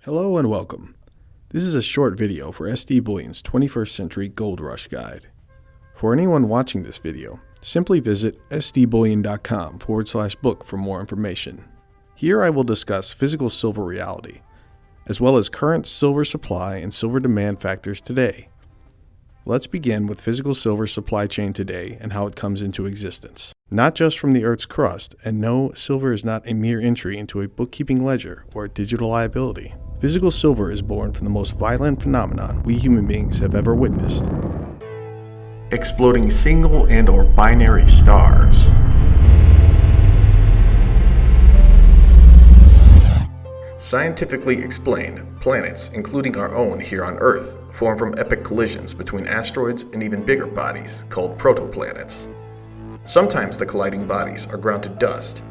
Hello and welcome. This is a short video for SD Bullion's 21st Century Gold Rush Guide. For anyone watching this video, simply visit sdbullion.com/book for more information. Here I will discuss physical silver reality, as well as current silver supply and silver demand factors today. Let's begin with physical silver supply chain today and how it comes into existence. Not just from the Earth's crust, and no, silver is not a mere entry into a bookkeeping ledger or a digital liability. Physical silver is born from the most violent phenomenon we human beings have ever witnessed: exploding single and or binary stars. Scientifically explained, planets, including our own here on Earth, form from epic collisions between asteroids and even bigger bodies called protoplanets. Sometimes the colliding bodies are ground to dust.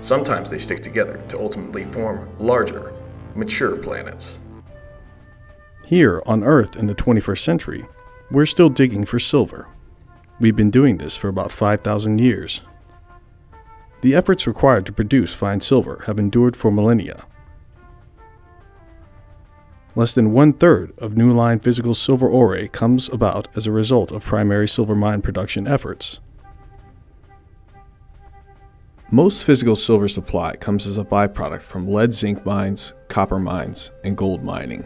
Sometimes they stick together to ultimately form larger, mature planets. Here on Earth in the 21st century, we're still digging for silver. We've been doing this for about 5,000 years. The efforts required to produce fine silver have endured for millennia. Less than 1/3 of new line physical silver ore comes about as a result of primary silver mine production efforts. Most physical silver supply comes as a byproduct from lead zinc mines, copper mines, and gold mining.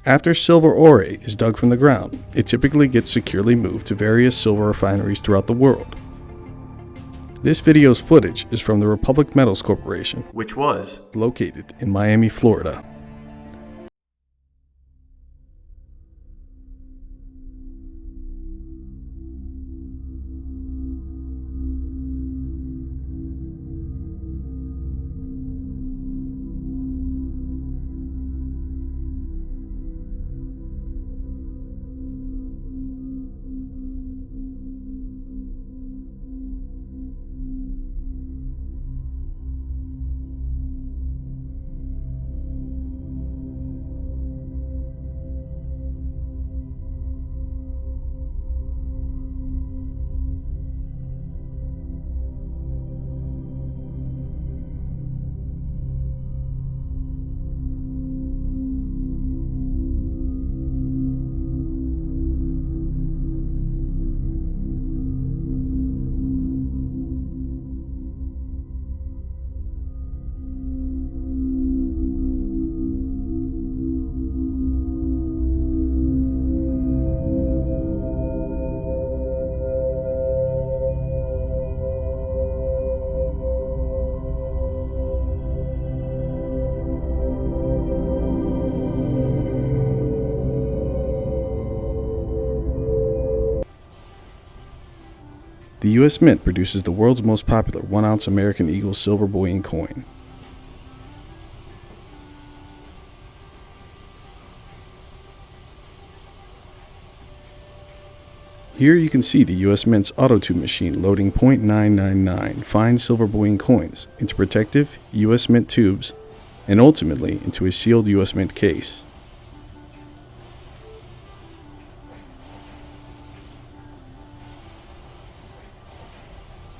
After silver ore is dug from the ground, it typically gets securely moved to various silver refineries throughout the world. This video's footage is from the Republic Metals Corporation, which was located in Miami, Florida. The U.S. Mint produces the world's most popular 1-ounce American Eagle Silver Bullion coin. Here you can see the U.S. Mint's auto-tube machine loading .999 fine silver bullion coins into protective U.S. Mint tubes and ultimately into a sealed U.S. Mint case.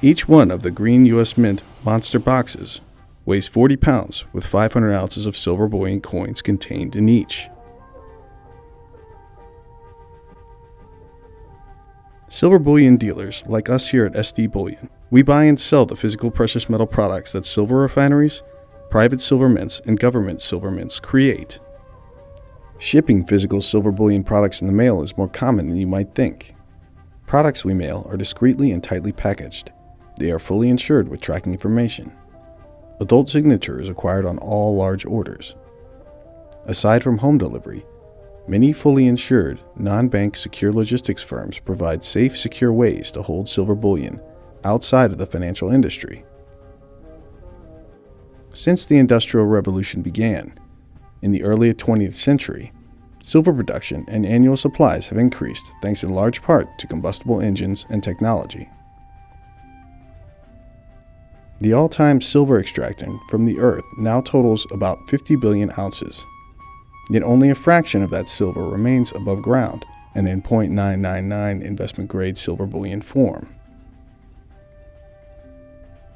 Each one of the green U.S. Mint monster boxes weighs 40 pounds with 500 ounces of silver bullion coins contained in each. Silver bullion dealers, like us here at SD Bullion, we buy and sell the physical precious metal products that silver refineries, private silver mints, and government silver mints create. Shipping physical silver bullion products in the mail is more common than you might think. Products we mail are discreetly and tightly packaged. They are fully insured with tracking information. Adult signature is required on all large orders. Aside from home delivery, many fully insured, non-bank secure logistics firms provide safe, secure ways to hold silver bullion outside of the financial industry. Since the Industrial Revolution began, in the early 20th century, silver production and annual supplies have increased thanks in large part to combustible engines and technology. The all-time silver extraction from the Earth now totals about 50 billion ounces, yet only a fraction of that silver remains above ground and in .999 investment-grade silver bullion form.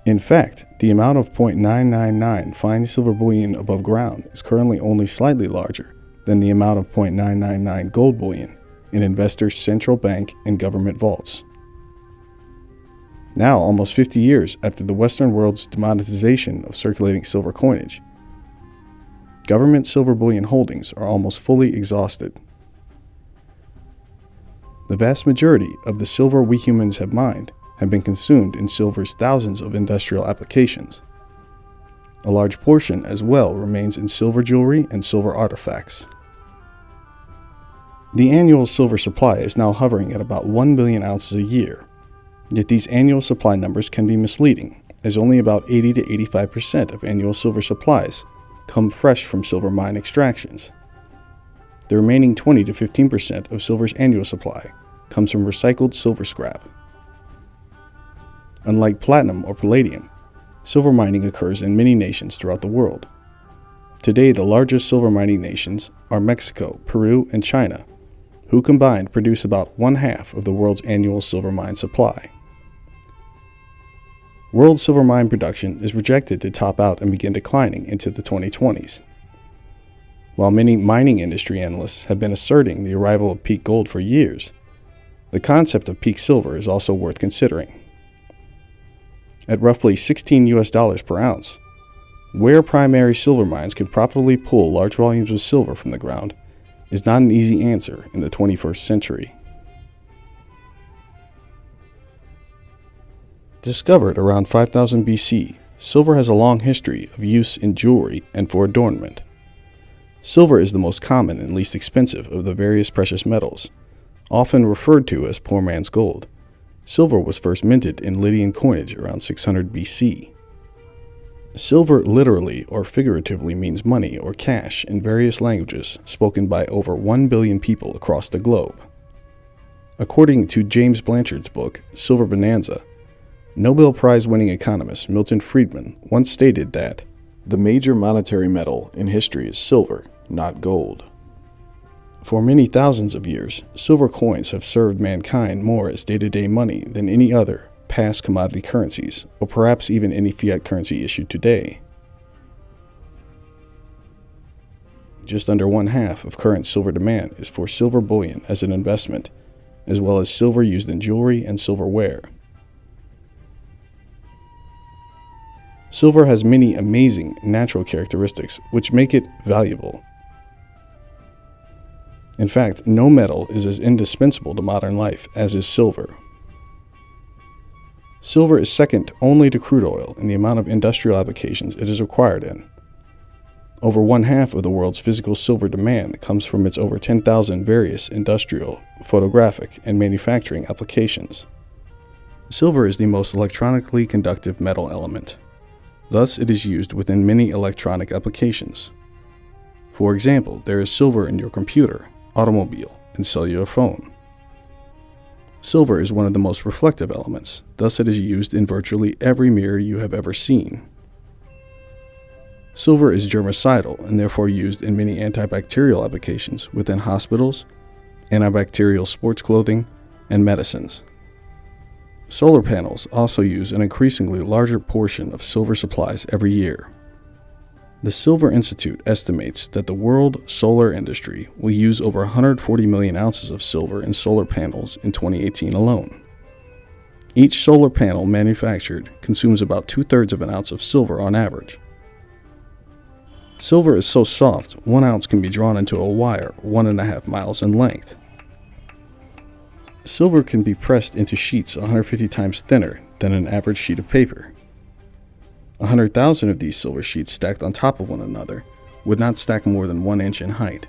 In fact, the amount of 0.999 fine silver bullion above ground is currently only slightly larger than the amount of 0.999 gold bullion in investors' central bank and government vaults. Now, almost 50 years after the Western world's demonetization of circulating silver coinage, government silver bullion holdings are almost fully exhausted. The vast majority of the silver we humans have mined have been consumed in silver's thousands of industrial applications. A large portion as well remains in silver jewelry and silver artifacts. The annual silver supply is now hovering at about 1 billion ounces a year, yet these annual supply numbers can be misleading, as only about 80 to 85% of annual silver supplies come fresh from silver mine extractions. The remaining 20 to 15% of silver's annual supply comes from recycled silver scrap. Unlike platinum or palladium, silver mining occurs in many nations throughout the world. Today, the largest silver mining nations are Mexico, Peru, and China, who combined produce about 1/2 of the world's annual silver mine supply. World silver mine production is projected to top out and begin declining into the 2020s. While many mining industry analysts have been asserting the arrival of peak gold for years, the concept of peak silver is also worth considering. At roughly $16 per ounce, where primary silver mines can profitably pull large volumes of silver from the ground is not an easy answer in the 21st century. Discovered around 5000 BC, silver has a long history of use in jewelry and for adornment. Silver is the most common and least expensive of the various precious metals, often referred to as poor man's gold. Silver was first minted in Lydian coinage around 600 BC. Silver literally or figuratively means money or cash in various languages spoken by over 1 billion people across the globe. According to James Blanchard's book, Silver Bonanza, Nobel Prize-winning economist Milton Friedman once stated that the major monetary metal in history is silver, not gold. For many thousands of years, silver coins have served mankind more as day-to-day money than any other past commodity currencies, or perhaps even any fiat currency issued today. Just under 1/2 of current silver demand is for silver bullion as an investment, as well as silver used in jewelry and silverware. Silver has many amazing natural characteristics which make it valuable. In fact, no metal is as indispensable to modern life as is silver. Silver is second only to crude oil in the amount of industrial applications it is required in. Over 1/2 of the world's physical silver demand comes from its over 10,000 various industrial, photographic, and manufacturing applications. Silver is the most electronically conductive metal element. Thus, it is used within many electronic applications. For example, there is silver in your computer, automobile, and cellular phone. Silver is one of the most reflective elements, thus it is used in virtually every mirror you have ever seen. Silver is germicidal and therefore used in many antibacterial applications within hospitals, antibacterial sports clothing, and medicines. Solar panels also use an increasingly larger portion of silver supplies every year. The Silver Institute estimates that the world solar industry will use over 140 million ounces of silver in solar panels in 2018 alone. Each solar panel manufactured consumes about 2/3 of an ounce of silver on average. Silver is so soft, 1 ounce can be drawn into a wire 1.5 miles in length. Silver can be pressed into sheets 150 times thinner than an average sheet of paper. 100,000 of these silver sheets stacked on top of one another would not stack more than 1 inch in height.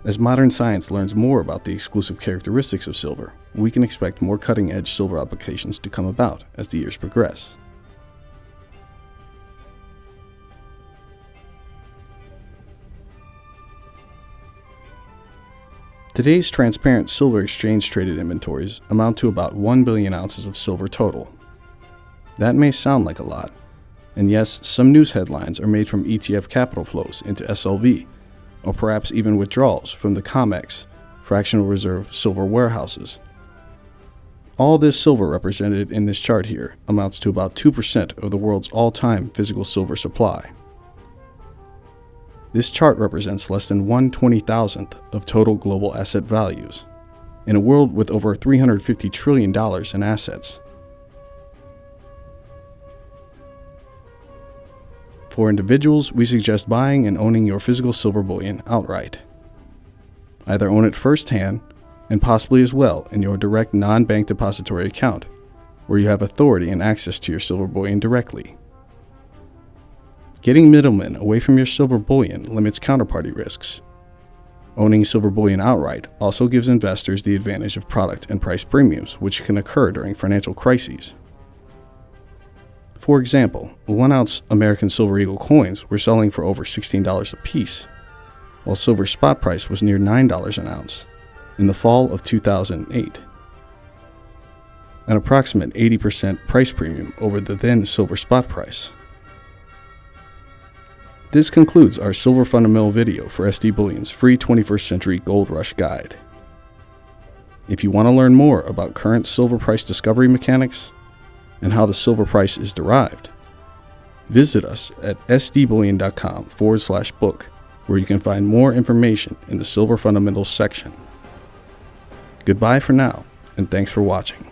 As modern science learns more about the exclusive characteristics of silver, we can expect more cutting-edge silver applications to come about as the years progress. Today's transparent silver exchange-traded inventories amount to about 1 billion ounces of silver total. That may sound like a lot, and yes, some news headlines are made from ETF capital flows into SLV, or perhaps even withdrawals from the COMEX, fractional reserve silver warehouses. All this silver represented in this chart here amounts to about 2% of the world's all-time physical silver supply. This chart represents less than 1/20,000th of total global asset values, in a world with over $350 trillion in assets. For individuals, we suggest buying and owning your physical silver bullion outright. Either own it firsthand, and possibly as well in your direct non-bank depository account, where you have authority and access to your silver bullion directly. Getting middlemen away from your silver bullion limits counterparty risks. Owning silver bullion outright also gives investors the advantage of product and price premiums, which can occur during financial crises. For example, 1-ounce American Silver Eagle coins were selling for over $16 a piece, while silver spot price was near $9 an ounce in the fall of 2008, an approximate 80% price premium over the then silver spot price. This concludes our Silver Fundamental video for SD Bullion's free 21st Century Gold Rush Guide. If you want to learn more about current silver price discovery mechanics and how the silver price is derived, visit us at sdbullion.com/book, where you can find more information in the Silver Fundamentals section. Goodbye for now, and thanks for watching.